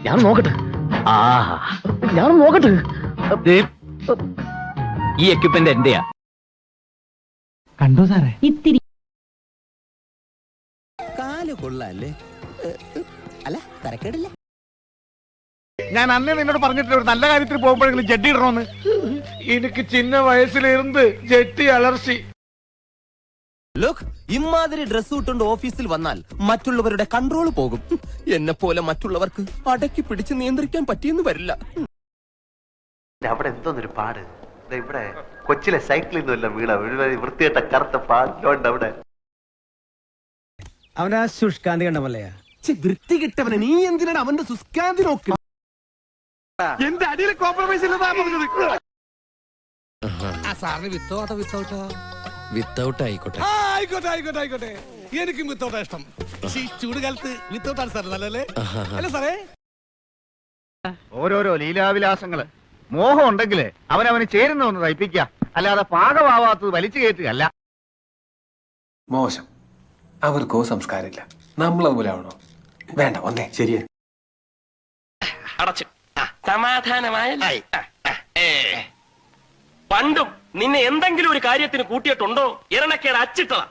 ഞാൻ നോക്കട്ടെ. ഞാൻ നോക്കട്ടെ. ഈ എക്യുപ്മെന്റ് എന്റെയാ. കണ്ടോ സാറേ? ഇത്തിരി കാല് കൊള്ളാല്ലേ? അല്ല തരക്കേടില്ല. ഞാൻ അന്നേ നിന്നോട് പറഞ്ഞിട്ടില്ല ഒരു നല്ല കാര്യത്തിൽ പോകുമ്പോഴെങ്കിലും ജഡ്ഡി ഇടണമെന്ന്. എനിക്ക് ചിന്ന വയസ്സിലിരുന്ന് ജെട്ടി അലർച്ചി. ലുക്ക്, ഇമാതിരി ഡ്രസ് ഇട്ടുകൊണ്ട് ഓഫീസിൽ വന്നാൽ മറ്റുള്ളവരുടെ കൺട്രോൾ പോകും. എന്നെ പോലെ മറ്റുള്ളവർക്ക് അടക്കി പിടിച്ച് നിയന്ത്രിക്കാൻ പറ്റിയെന്ന് വരില്ല. അവിടെ എന്തോന്നൊരു പാട്. ഇവിടെ കൊച്ചിലെ സൈക്കിളിൽ നിന്നല്ല വീണ വൃത്തിയായിട്ട കറുത്ത പാടിലോണ്ട് അവിടെ. അവനാ ശുഷ്കാന്തി കണ്ടമല്ലയാ. വൃത്തി കിട്ടവനെ നീ എന്തിനാണ് അവന്റെ സുസ്കാന്തി നോക്കി? എന്റെ അടിയിൽ കോംപ്രമൈസ് ഇല്ലെന്നാ പറഞ്ഞത്. സാറിന് വിത്തൗട്ടോ വിത്തൗട്ടോ? വിത്തൗട്ട് ആയിക്കോട്ടെ. ആയിക്കോട്ടെ. എനിക്കും വിത്തൗട്ടാ ഇഷ്ടം. ഈ ചൂട് കാലത്ത് വിത്തൗട്ടാണ് സാർ നല്ലല്ലേ? അല്ല സാറേ, ഓരോരോ ലീലാവിലാസങ്ങള്. മോഹം ഉണ്ടെങ്കില് അവനവന് ചേരുന്ന ഒന്ന് തയ്പ്പിക്ക, അല്ലാതെ പാകമാവാത്തത് വലിച്ചു കയറ്റുകയല്ല. മോശം. അവർക്കോ സംസ്കാരമില്ല. നമ്മൾ അതുപോലെ ആവണോ? വേണ്ട, വന്നേ ശരിയെ. അടച്ചു സമാധാനമായ പണ്ടും നിന്നെ എന്തെങ്കിലും ഒരു കാര്യത്തിന് കൂട്ടിയിട്ടുണ്ടോ? ഇരണക്കേട് അച്ചിട്ടതാ.